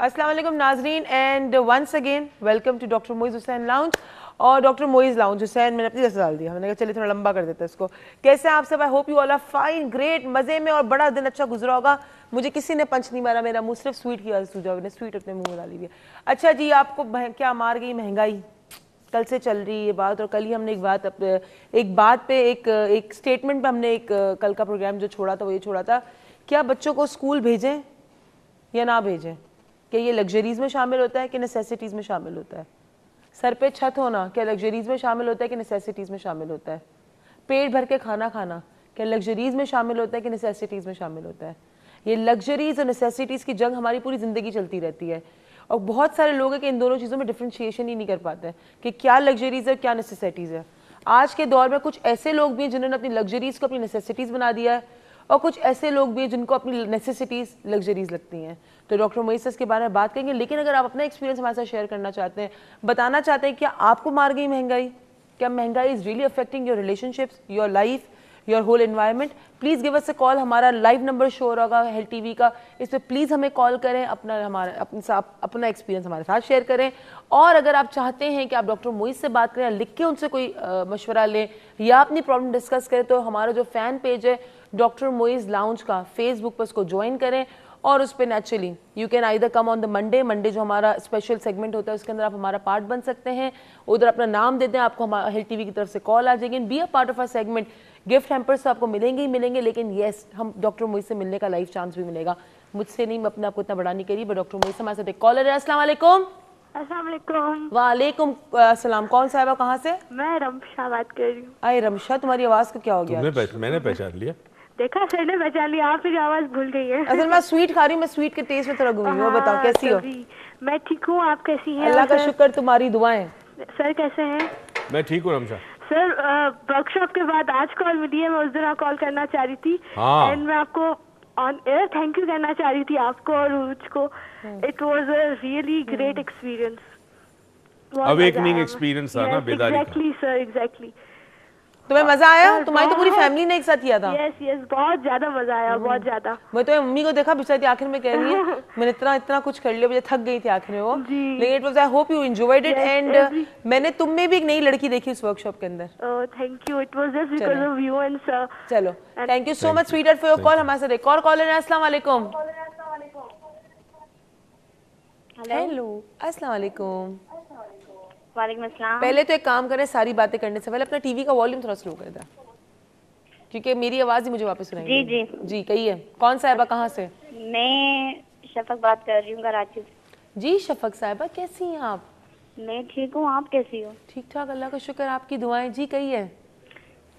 अस्सलाम वालेकुम नाजरीन and once again welcome to doctor Moiz Hussain lounge और डॉक्टर मोइज़ लाउंज हुसैन मैंने अपनी जैसे डाल दिया, मैंने कहा चलिए थोड़ा लंबा कर देते हैं इसको। कैसे आप सब? I hope you all are fine, great, मज़े में और बड़ा दिन अच्छा गुजरा होगा। मुझे किसी ने पंच नहीं मारा, मेरा मुंह सिर्फ स्वीट की वजह से सूझा, मैंने स्वीट अपने मुंह में डाली हुई है। अच्छा जी, आपको क्या मार गई महंगाई? कल से चल रही है बात और कल ही हमने एक बात पे एक स्टेटमेंट पे हमने कल का प्रोग्राम जो छोड़ा था वो ये छोड़ा था, क्या बच्चों को स्कूल भेजें या ना भेजें? क्या ये लग्जरीज़ में शामिल होता है कि नेसेसिटीज़ में शामिल होता है? सर पे छत होना क्या लग्जरीज़ में शामिल होता है कि नेसेसिटीज़ में शामिल होता है? पेट भर के खाना खाना क्या लग्जरीज़ में शामिल होता है कि नेसेसिटीज़ में शामिल होता है? ये लग्जरीज़ और नेसेसिटीज़ की जंग हमारी पूरी ज़िंदगी चलती रहती है और बहुत सारे लोग हैं कि इन दोनों चीज़ों में डिफ्रेंशिएशन ही नहीं कर पाते हैं कि क्या लग्जरीज़ है क्या नेसेसिटीज़ है। आज के दौर में कुछ ऐसे लोग भी हैं जिन्होंने अपनी लग्जरीज़ को अपनी नेसेसिटीज़ बना दिया है और कुछ ऐसे लोग भी हैं जिनको अपनी नेसेसिटीज़ लग्जरीज़ लगती हैं। तो डॉक्टर मोइज़ के बारे में बात करेंगे, लेकिन अगर आप अपना एक्सपीरियंस हमारे साथ शेयर करना चाहते हैं, बताना चाहते हैं क्या आपको मार गई महंगाई? क्या महंगाई is really affecting your relationships, your life, your whole environment? Please give us a call. हमारा लाइव नंबर शो होगा हेल्थ टीवी का, इस पर प्लीज़ हमें कॉल करें, अपना एक्सपीरियंस हमारे साथ शेयर करें। और अगर आप चाहते हैं कि आप डॉक्टर मोइज़ से बात करें, लिख के उनसे कोई मशवरा लें या अपनी प्रॉब्लम डिस्कस करें, तो हमारा जो फ़ैन पेज है डॉक्टर मोइज़ लाउंज का फेसबुक पर उसको ज्वाइन करें और उस पर naturally you can either come on the Monday जो हमारा स्पेशल सेगमेंट होता है उसके अंदर आप हमारा पार्ट बन सकते हैं। उधर अपना नाम देते हैं, आपको हमारा हेल्थ टीवी की तरफ से कॉल आ जाएगी, be a part of our segment. Gift hampers तो आपको मिलेंगे ही मिलेंगे, लेकिन येस हम डॉक्टर मोइज़ से मिलने का लाइफ चांस भी मिलेगा। मुझसे नहीं, मैं अपने आपको इतना बड़ा नहीं करी, बट डॉक्टर मोइज़ से हमारे साथ एक कॉलर है। अस्सलाम वालेकुम। वालेकुम अस्सलाम। कौन साहिबा, कहाँ से? मैं रमशा बात कर रही हूँ। अरे रमशा, तुम्हारी आवाज़ को क्या हो गया? मैंने पहचान लिया। देखा, सर ने पहचान लिया, आप फिर आवाज भूल गई है। असल मैं स्वीट खा रही हूँ, मैं स्वीट के टेस्ट में थोड़ा गुम हूँ। बताओ कैसी हो? मैं ठीक हूँ, आप कैसी हैं? अल्लाह का शुक्र, तुम्हारी दुआएं। सर कैसे हैं? मैं ठीक हूँ रमशा। सर वर्कशॉप के बाद आज कॉल मिली है, मैं उस दिन कॉल करना चाह रही थी एंड मैं आपको ऑन एयर थैंक यू कहना चाह रही थी, आपको और रूज को। It was a really great experience, awakening experience था ना, बेदारी का। Exactly sir, exactly. तुम्हें मजा आया? तुम्हारी तो पूरी फैमिली ने एक साथ किया था। यस यस, बहुत ज्यादा मजा आया, बहुत ज्यादा। मैं तो मम्मी को देखा बेचारी आखिर में कह रही है मैंने इतना कुछ कर लिया, मुझे थक गई थी आखिर में वो, लेकिन it was, I hope you enjoyed it and मैंने तुम में भी एक नई लड़की देखी उस वर्कशॉप के अंदर। Thank you, it was just because of you and sir. चलो, thank you so much sweetheart for your call. हमारे साथ एक और कॉलर है। अस्सलाम वालेकुम। हेलो, अस्सलाम वालेकुम। वालेकुम अस्सलाम। पहले तो एक काम करें, सारी बातें करने से पहले अपना टीवी का वॉल्यूम थोड़ा स्लो कर दे, क्योंकि मेरी आवाज ही मुझे वापस सुनाई। जी जी जी, कहिए कौन साहिबा, कहाँ से? मैं शफक बात कर रही हूँ कराची से। जी शफक साहिबा, कैसी हैं आप? मैं ठीक हूँ, आप कैसी हो? ठीक ठाक, अल्लाह का शुक्र, आपकी दुआएं। जी कहिए।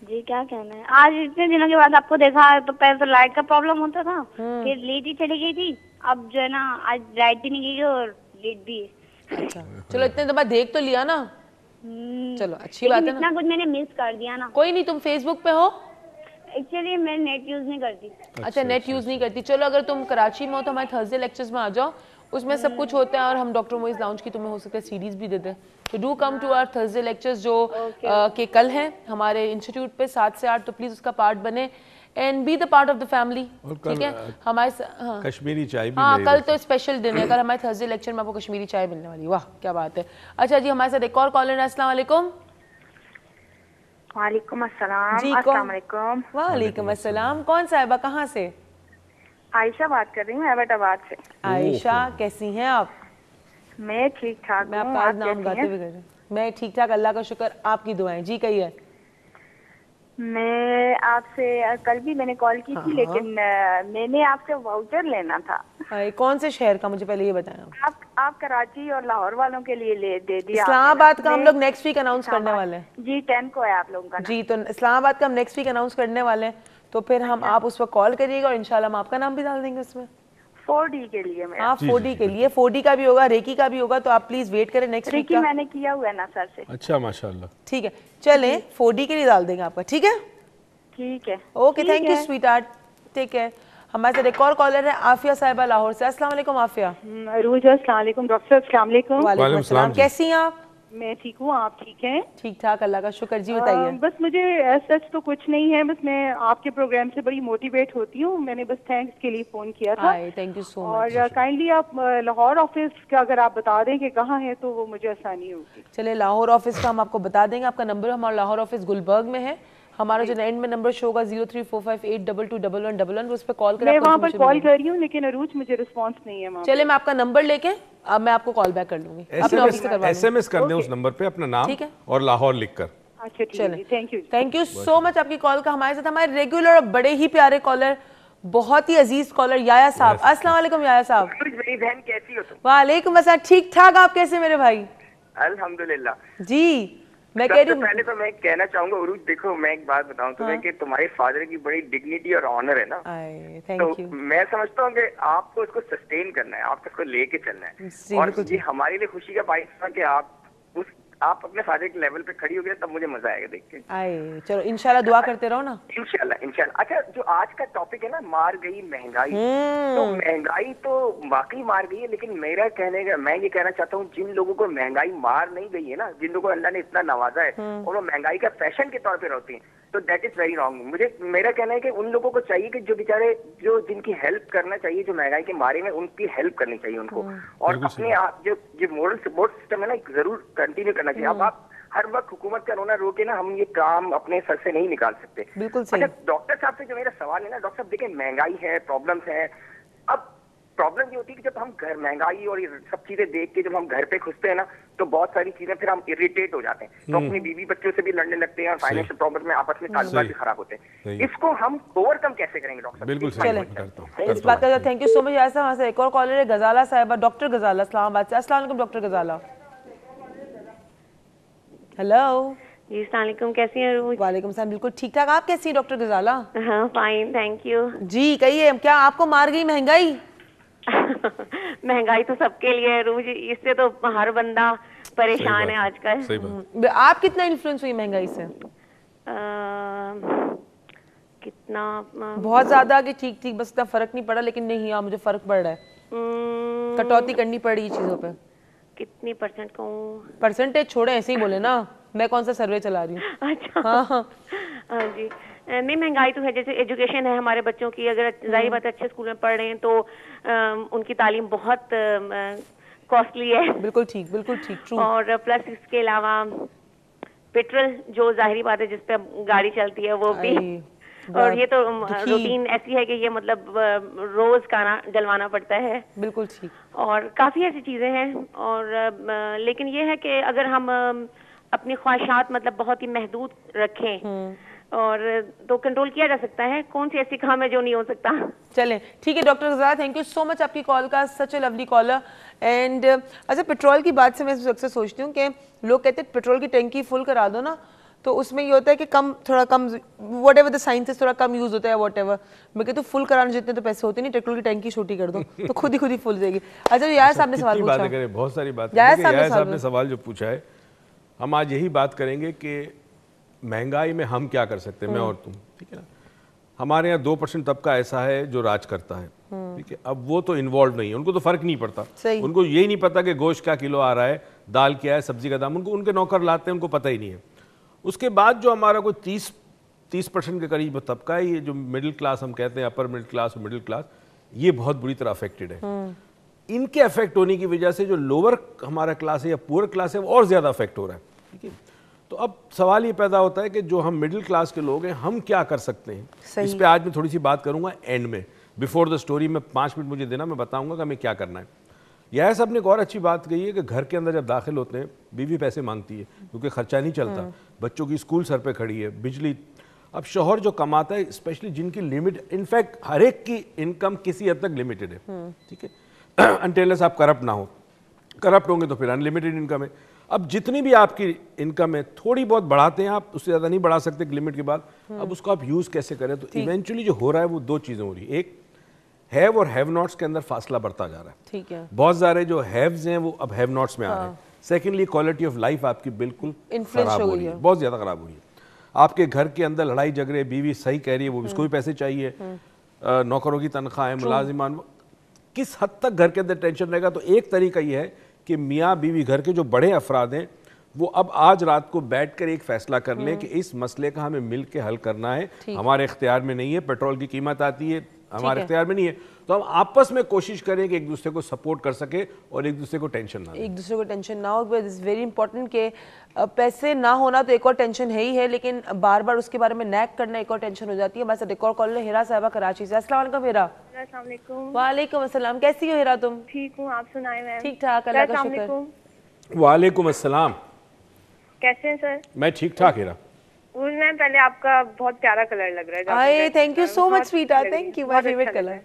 जी क्या कहना है, आज इतने दिनों के बाद आपको देखा है, तो पहले तो लाइट का प्रॉब्लम होता था, फिर लाइट ही चली गई थी, अब जो है ना आज लाइट भी नहीं गई और लाइट भी है। अच्छा चलो, इतने दफा देख तो लिया ना, चलो अच्छी बात है ना। इतना कुछ मैंने मिस कर दिया ना। कोई नहीं, तुम फेसबुक पे हो? एक्चुअली मैं नेट यूज नहीं करती। अच्छा नेट यूज नहीं करती, चलो अगर तुम कराची में हो तो हमारे थर्सडे लेक्चर्स में आ जाओ, उसमें सब कुछ होता है और हम डॉक्टर मोइज़ लाउंज की तुम्हें हो सकता है सीरीज भी दे दें। तो do come to our Thursday lectures जो के कल हैं हमारे इंस्टीट्यूट पे 7 से 8, तो प्लीज उसका पार्ट बने and be the part of the family. ठीक है, हमारे कश्मीरी चाय भी। हाँ, कल तो स्पेशल दिन है, कल हमारे थर्सडे लेक्चर में आपको कश्मीरी चाय मिलने वाली है। वाह क्या बात है। अच्छा जी, हमारे साथ एक और कॉलर है। अस्सलाम वालेकुम। वालेकुम अस्सलाम। जी, अस्सलाम वालेकुम। वालेकुम अस्सलाम। कौन साहिबा, कहाँ से? आयशा बात कर रही हूँ एबटाबाद से। आयशा, कैसी हैं आप? मैं ठीक ठाक हूँ। मैं आपका आज नाम गाते हुए कर रही हूँ। मैं ठीक ठाक, अल्लाह का शुक्र, आपकी दुआएं। जी कहिए। मैं आपसे कल भी मैंने कॉल की थी, लेकिन मैंने आपसे वाउचर लेना था। कौन से शहर का, मुझे पहले ये बताएं। आप कराची और लाहौर वालों के लिए दे दिया। इस्लामाबाद का हम लोग नेक्स्ट वीक अनाउंस करने वाले हैं। जी 10 को है आप लोगों का। जी, तो इस्लामाबाद का हम नेक्स्ट वीक अनाउंस करने वाले हैं, तो फिर हम आप उस पर कॉल करिएगा और इंशाल्लाह हम आपका नाम भी डाल देंगे उसमें। 4D के लिए मैं। हाँ 4D के लिए, 4D का भी होगा, रेकी का भी होगा, तो आप प्लीज वेट करें नेक्स्ट वीक का। मैंने किया हुआ है ना सर से। अच्छा माशाल्लाह। ठीक है, चलें 4D के लिए डाल देंगे आपका। ठीक है, ठीक है, okay, thank you sweetheart, take care. हमारे साथ एक और कॉलर है आफिया साहिबा लाहौर से। अस्सलाम वालेकुम आफिया। रूज अस्सलाम वालेकुम। डॉक्टर अस्सलाम वालेकुम। वालेकुम अस्सलाम। कैसी हैं आप? मैं ठीक हूँ, आप ठीक हैं? ठीक ठाक, अल्लाह का शुक्र। जी बताइए। बस मुझे सच तो कुछ नहीं है, बस मैं आपके प्रोग्राम से बड़ी मोटिवेट होती हूँ। मैंने बस थैंक्स के लिए फोन किया था। Thank you so much. और काइंडली आप लाहौर ऑफिस का अगर आप बता दें कि कहाँ है तो वो मुझे आसानी होगी। चले, लाहौर ऑफिस का हम आपको बता देंगे। आपका नंबर हमारा लाहौर ऑफिस गुलबर्ग में है। हमारा जो एंड में नंबर शो होगा 0345822111 उस पर कॉल करें। मैं वहाँ पर कॉल कर रही हूँ लेकिन अरूज मुझे रिस्पांस नहीं है। चले, मैं आपका नंबर लेके अब मैं आपको कॉल बैक कर लूंगी। SMS कर दें उस नंबर पे अपना नाम और लाहौर लिखकर। अच्छा चलिए, थैंक यू सो मच आपकी कॉल का। हमारे साथ हमारे रेगुलर और बड़े ही प्यारे कॉलर, बहुत ही अजीज कॉलर याया साहब। अस्सलाम वालेकुम याया साहब। मेरी बहन कैसी हो तुम? वालेकुम अस्सलाम, ठीक ठाक। आप कैसे मेरे भाई? अल्हम्दुलिल्लाह जी। मैं कह रही हूँ, पहले तो मैं कहना चाहूंगा उरूज, देखो मैं एक बात बताऊं तुम्हें कि तुम्हारे फादर की बड़ी डिग्निटी और ऑनर है ना। Thank you. मैं समझता हूँ कि आपको इसको सस्टेन करना है, आपको इसको लेके चलना है। और ये हमारे लिए खुशी का बात था कि आप अपने फादर के लेवल पे खड़ी हो गए, तब मुझे मजा आएगा देख के। चलो इंशाल्लाह दुआ करते रहो ना। इंशाल्लाह। अच्छा, जो आज का टॉपिक है ना, मार गई महंगाई, तो महंगाई तो वाकई मार गई है, लेकिन मेरा कहने का, मैं ये कहना चाहता हूँ, जिन लोगों को महंगाई मार नहीं गई है ना, जिन लोगों को अल्लाह ने इतना नवाजा है और वो महंगाई का फैशन के तौर पे रहती है, तो दैट इज वेरी रॉन्ग। मेरा कहना है कि उन लोगों को चाहिए कि जो बेचारे, जो जिनकी हेल्प करना चाहिए, जो महंगाई के मारे में, उनकी हेल्प करनी चाहिए उनको। और अपने आप जो मोरल सपोर्ट सिस्टम है ना, जरूर कंटिन्यू करना चाहिए। अब आप हर वक्त हुकूमत का रोना रो के ना, हम ये काम अपने सर से नहीं निकाल सकते। बिल्कुल सही। अच्छा, डॉक्टर साहब से जो मेरा सवाल है ना, डॉक्टर साहब देखिए, महंगाई है, प्रॉब्लम्स है। अब प्रॉब्लम ये होती है कि जब हम घर महंगाई और ये सब चीजें देख के जब हम घर पे घुसते हैं ना, तो बहुत सारी चीजें फिर हम इरिटेट हो जाते हैं, तो अपनी बीवी बच्चों से भी लड़ने लगते हैं और फाइनेंशियल प्रॉब्लम में आपस में ताल्लुकात भी खराब होते हैं। इसको हम ओवरकम कैसे करेंगे डॉक्टर? बिल्कुल इस बात का थैंक यू सो मच यार साहब। वहाँ से एक और कॉलर है गजाला साहिबा, डॉक्टर गजाला इस्लामाबाद से। अस्सलाम वालेकुम डॉक्टर गजाला। हेलो जी, अस्सलाम वालेकुम, कैसी हैं? वालेकुम सलाम, बिल्कुल ठीक ठाक। आप कैसी हैं डॉक्टर गजाला? हाँ फाइन, थैंक यू। जी कहिए, क्या आपको मार गई महंगाई? महंगाई तो सबके लिए है रूज, इससे तो हर बंदा परेशान है आजकल। आप कितना इन्फ्लुएंस हुई महंगाई से? कितना? बहुत ज्यादा कि ठीक ठीक, बस इतना फर्क नहीं पड़ा? लेकिन नहीं यार, मुझे फर्क पड़ रहा है, कटौती करनी पड़ी चीजों पे। कितनी परसेंट कहूँ? परसेंटेज छोड़े, ऐसे ही बोले ना, मैं कौन सा सर्वे चला रही हूँ। अच्छा हाँ जी। नहीं, महंगाई तो है, जैसे एजुकेशन है हमारे बच्चों की, अगर जाहिर बात है अच्छे स्कूल में पढ़ रहे हैं तो उनकी तालीम बहुत कॉस्टली है। बिल्कुल ठीक, ट्रू। और प्लस इसके अलावा पेट्रोल, जो जाहिर बात है जिस पे गाड़ी चलती है, वो भी। और ये तो रूटीन ऐसी है कि ये मतलब रोज खाना डलवाना पड़ता है। बिल्कुल ठीक। और काफी ऐसी चीजें हैं, और लेकिन ये है कि अगर हम अपनी ख्वाहिशात मतलब बहुत ही महदूद रखें और तो कंट्रोल किया जा सकता है। कौन सी ऐसी काम है जो नहीं हो सकता? चलें ठीक है doctor Ghazala, thank you so much आपकी कॉल का, such a lovely caller. And अच्छा, पेट्रोल की बात से मैं अक्सर सोचती हूँ कि लोग कहते हैं पेट्रोल की टंकी फुल करा दो ना, तो उसमें ये होता है कि थोड़ा come what ever the science थोड़ा कम यूज होता है वट एवर। मैं कहती हूँ फुल कराने जितने तो पैसे होते नहीं, पेट्रोल की टंकी छोटी कर दो तो खुद ही फुल जाएगी। अच्छा यार साहब ने सवाल पूछा, बहुत सारी बात साहब ने सवाल जो पूछा है, हम आज यही बात करेंगे कि महंगाई में हम क्या कर सकते हैं, मैं और तुम, ठीक है ना। हमारे यहाँ 2% तबका ऐसा है जो राज करता है, ठीक है। अब वो तो इन्वॉल्व नहीं है, उनको तो फर्क नहीं पड़ता, उनको यही नहीं पता कि गोश्त क्या किलो आ रहा है, दाल क्या है, सब्जी का दाम, उनको उनके नौकर लाते हैं, उनको पता ही नहीं है। उसके बाद जो हमारा कोई 30% के करीब तबका है, ये जो मिडिल क्लास हम कहते हैं, अपर मिडिल क्लास और मिडिल क्लास, ये बहुत बुरी तरह अफेक्टेड है। इनके अफेक्ट होने की वजह से जो लोअर हमारा क्लास है या पुअर क्लास है वो और ज्यादा अफेक्ट हो रहा है, ठीक है। तो अब सवाल ये पैदा होता है कि जो हम मिडिल क्लास के लोग हैं, हम क्या कर सकते हैं। इस पे आज मैं थोड़ी सी बात करूंगा एंड में, बिफोर द स्टोरी में 5 मिनट मुझे देना, मैं बताऊंगा कि हमें क्या करना है। यह सब ने एक और अच्छी बात कही है कि घर के अंदर जब दाखिल होते हैं, बीवी पैसे मांगती है क्योंकि खर्चा नहीं चलता, बच्चों की स्कूल सर पे खड़ी है, बिजली। अब शौहर जो कमाता है, स्पेशली जिनकी लिमिट, इनफैक्ट हर एक की इनकम किसी हद तक लिमिटेड है, ठीक है, अनटिल आप करप्ट ना हो। करप्ट होंगे तो फिर अनलिमिटेड इनकम है। अब जितनी भी आपकी इनकम है, थोड़ी बहुत बढ़ाते हैं आप, उससे ज़्यादा नहीं बढ़ा सकते लिमिट के बाद। अब उसको आप यूज़ कैसे करें, तो इवेंचुअली जो हो रहा है वो 2 चीज़ें हो रही है। एक, हैव और हैव नॉट्स के अंदर फासला बढ़ता जा रहा है, ठीक है। बहुत सारे जो हैव्स हैं वो अब हैव नॉट्स में आ रहे हैं। सेकेंडली, क्वालिटी ऑफ लाइफ आपकी बिल्कुल खराब हो रही है, बहुत ज़्यादा खराब हो रही है। आपके घर के अंदर लड़ाई झगड़े, बीवी सही कह रही है, वो उसको भी पैसे चाहिए, नौकरों की तनख्वाह है, मुलाजिमान, किस हद तक घर के अंदर टेंशन रहेगा। तो एक तरीका ये है कि मियाँ बीवी, घर के जो बड़े अफराद हैं, वो अब आज रात को बैठकर एक फैसला कर लें कि इस मसले का हमें मिल के हल करना है, हमारे इख्तियार में नहीं है, पेट्रोल की कीमत आती है हमारे इख्तियार में नहीं है, तो हम आपस में कोशिश करें कि एक दूसरे को सपोर्ट कर सके और एक दूसरे को टेंशन ना, एक दूसरे को टेंशन ना हो। बट इट्स वेरी इंपॉर्टेंट कि पैसे ना होना तो एक और टेंशन है ही है, लेकिन बार बार उसके बारे में नैक करना एक और टेंशन हो जाती है। हमारे साथ एक और कॉल है हिरा साहिबा कराची से। अस्सलाम वालेकुम हिरा। अस्सलाम वालेकुम। वालेकुम अस्सलाम, कैसी हो हिरा तुम? ठीक हूँ, आप सुनाए मैम? ठीक ठाक, अल्लाह का शुक्र। वालेकुम अस्सलाम। कैसे हैं सर? मैं ठीक ठाक हिरा। मैम पहले आपका बहुत प्यारा कलर लग रहा है। Thank you so much Sweta, thank you, my favourite colour.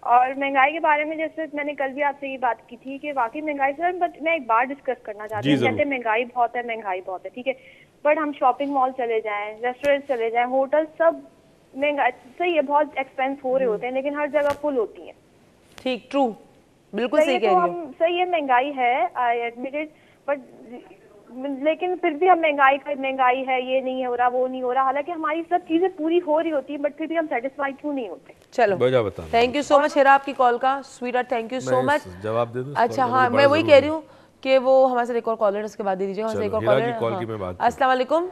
और महंगाई के बारे में जैसे मैंने कल भी आपसे ये बात की थी कि वाकई महंगाई सर, बट मैं एक बार डिस्कस करना चाहती हूँ। कहते महंगाई बहुत है, ठीक है, बट हम शॉपिंग मॉल चले जाएं, रेस्टोरेंट चले जाएं, होटल, सब महंगाई सही है, बहुत एक्सपेंस हो रहे होते हैं, लेकिन हर जगह फुल होती है। ठीक, ट्रू, बिल्कुल सही कह रही हो। सही है, महंगाई है, आई एडमिटेड, बट लेकिन फिर भी हम महंगाई है, ये नहीं हो रहा, वो नहीं हो रहा, हालांकि हमारी सब चीजें पूरी हो रही होती है, बट फिर भी हम सेटिस्फाइड क्यों नहीं होते? चलो थैंक यू सो मच हिरा आपकी कॉल का, स्वीटा, थैंक यू सो मच। जवाब दे दूं? अच्छा हाँ, मैं वही कह रही हूँ कि वो हमारे साथ एक और कॉलर, उसके बाद दे दीजिए हमारे एक और कॉलर। अस्सलाम वालेकुम।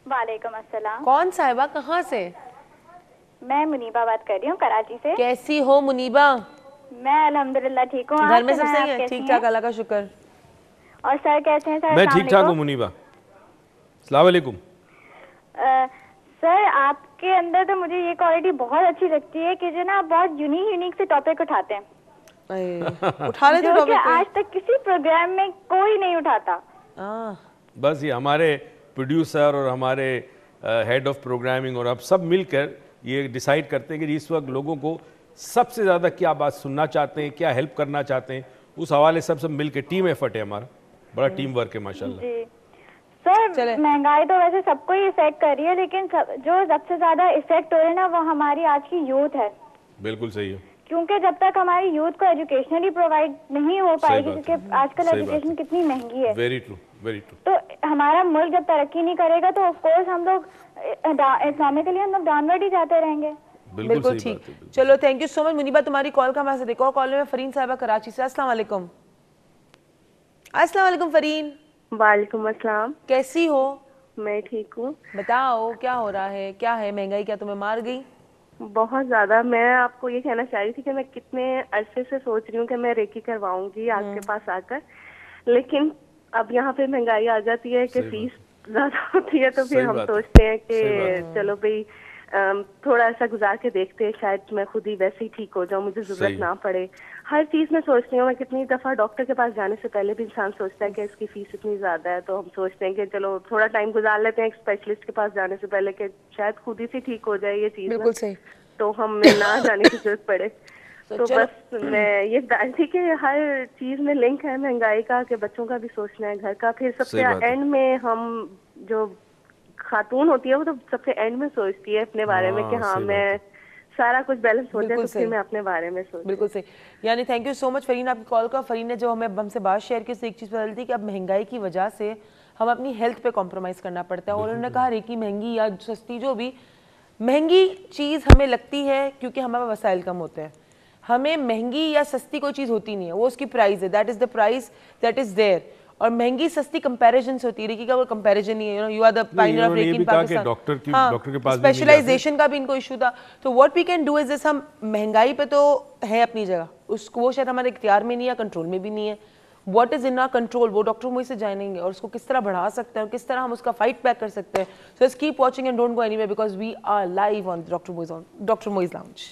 वालेकुम अस्सलाम। कौन साहिबा, कहाँ से? मैं मुनीबा बात कर रही हूँ कराची से। कैसी हो मुनीबा? मैं अल्हम्दुलिल्लाह ठीक हूँ। घर में सब सही है? ठीक ठाक, अल्लाह का शुक्र। और सर कैसे हैं? सर मैं ठीक ठाक हूँ मुनीबा। अस्सलाम वालेकुम। सर आपके अंदर तो मुझे ये क्वालिटी बहुत अच्छी लगती है कि जो ना बहुत यूनिक से टॉपिक उठाते हैं। उठा लेते जो कि आज तक किसी प्रोग्राम में कोई नहीं उठाता। बस ये हमारे प्रोड्यूसर और हमारे हेड ऑफ प्रोग्रामिंग और अब सब मिलकर ये डिसाइड करते हैं कि इस वक्त लोगों को सबसे ज़्यादा क्या बात सुनना चाहते हैं, क्या हेल्प करना चाहते हैं, उस हवाले सब मिलकर टीम एफर्ट है हमारा, बड़ा टीम वर्क है माशाल्लाह। सर महंगाई तो वैसे सबको ही इफेक्ट कर रही है, लेकिन जो सबसे ज्यादा इफेक्ट हो रही है ना, वो हमारी आज की यूथ है। बिल्कुल सही है, क्योंकि जब तक हमारी यूथ को एजुकेशनली प्रोवाइड नहीं हो पाएगी, क्योंकि आजकल एजुकेशन कितनी महंगी है। Very true, very true. तो हमारा मुल्क जब तरक्की नहीं करेगा तो ऑफ कोर्स हम लोग इस्लामिकली हम लोग डाउनवर्ड ही जाते रहेंगे। बिल्कुल ठीक। चलो thank you so much Muniba तुम्हारी कॉल का। हमारे साथ एक और कॉल में फरीन साहिबा कराची से। अस्सलाम वालेकुम। अस्सलाम वालेकुम फरीन। वालेकुम अस्सलाम। कैसी हो? मैं ठीक हूँ। बताओ क्या हो रहा है, क्या है महंगाई, क्या तुम्हें मार गई? बहुत ज्यादा। मैं आपको ये कहना चाह रही थी कि मैं कितने अरसे से सोच रही हूँ कि मैं रेकी करवाऊंगी आपके पास आकर, लेकिन अब यहाँ पे महंगाई आ जाती है कि फीस ज्यादा होती है, तो फिर हम सोचते हैं कि चलो भाई थोड़ा सा गुजार के देखते हैं, शायद मैं खुद ही वैसे ही ठीक हो जाऊं, मुझे जरूरत ना पड़े। हर चीज में सोचती हूँ मैं। कितनी दफा डॉक्टर के पास जाने से पहले भी इंसान सोचता है कि इसकी फीस इतनी ज्यादा है, तो हम सोचते हैं कि चलो थोड़ा टाइम गुजार लेते हैं एक स्पेशलिस्ट के पास जाने से पहले, कि शायद खुद ही से ठीक हो जाए ये चीज, बिल्कुल सही, तो हमें ना जाने की जरूरत पड़े। तो बस मैं ये बता थी कि हर चीज में लिंक है महंगाई का, कि बच्चों का भी सोचना है, घर का, फिर सबसे एंड में हम जो खातून होती है वो तो सबसे एंड में सोचती है अपने बारे में कि हाँ मैं सारा कुछ बैलेंस हो जाए तो फिर मैं अपने बारे में सोचती। बिल्कुल सही। यानी thank you so much Fareen आपकी कॉल का। फरीन ने जो हमें हमसे बात शेयर की उससे एक चीज़ पता चलती कि अब महंगाई की वजह से हम अपनी हेल्थ पे कॉम्प्रोमाइज़ करना पड़ता है। और उन्होंने कहा रेकी महंगी या सस्ती, जो भी महंगी चीज़ हमें लगती है क्योंकि हमारे वसाइल कम होते हैं। हमें महंगी या सस्ती कोई चीज़ होती नहीं है, वो उसकी प्राइस है, that is the price that is there. और महंगी सस्ती कंपैरिजन से होती है, रेकी का कोई कंपैरिजन नहीं है। You are the pioneer of reiki in Pakistan. Doctor के पास स्पेशलाइजेशन का भी इनको इशू था। तो what we can do is this, हम महंगाई पे तो है अपनी जगह, उसको वो शायद हमारे इख्तियार में नहीं है, कंट्रोल में भी नहीं है। What is in our control, वो डॉक्टर मोइज से जानेंगे और उसको किस तरह बढ़ा सकते हैं और किस तरह हम उसका फाइट बैक कर सकते हैं। So keep watching and don't go anywhere because we are live on doctor Moiz lounge.